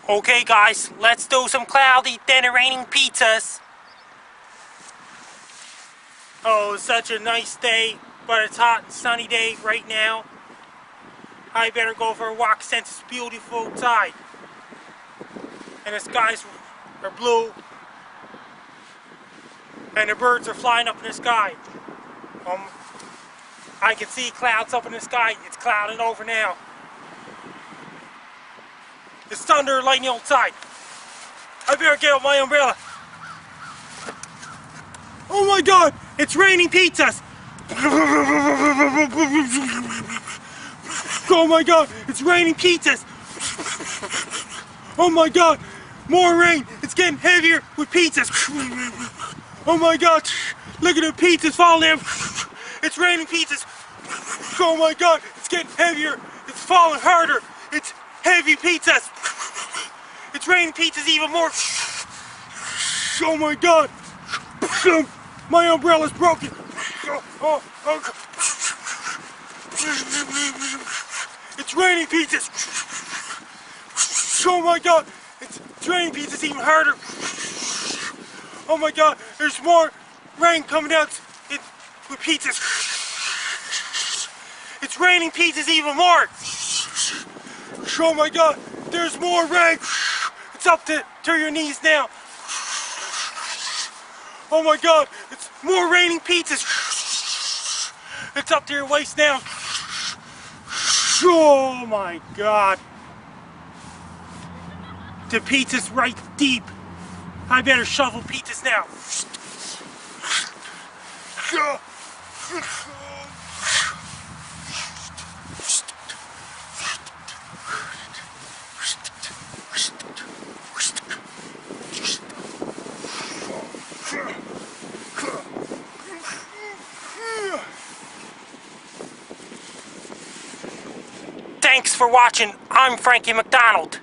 Okay guys, let's do some cloudy then raining pizzas. Oh, it's such a nice day, but it's hot and sunny day right now. I better go for a walk since it's beautiful outside. And the skies are blue. And the birds are flying up in the sky. I can see clouds up in the sky. It's clouding over now. It's thunder and lightning outside. I better get out my umbrella. Oh my god, it's raining pizzas. Oh my god, it's raining pizzas. Oh my god, more rain. It's getting heavier with pizzas. Oh my god, look at the pizzas falling down. It's raining pizzas. Oh my god, it's getting heavier. It's falling harder. It's heavy pizzas. It's raining pizzas even more. Oh my god. My umbrella's broken. It's raining pizzas. Oh my god. It's raining pizzas even harder. Oh my god. There's more rain coming out with pizzas. It's raining pizzas even more. Oh my god. There's more rain. It's up to your knees now. Oh my god, it's more raining pizzas. It's up to your waist now. Oh my god. The pizza's right deep. I better shovel pizzas now. Thanks for watching. I'm Frankie McDonald.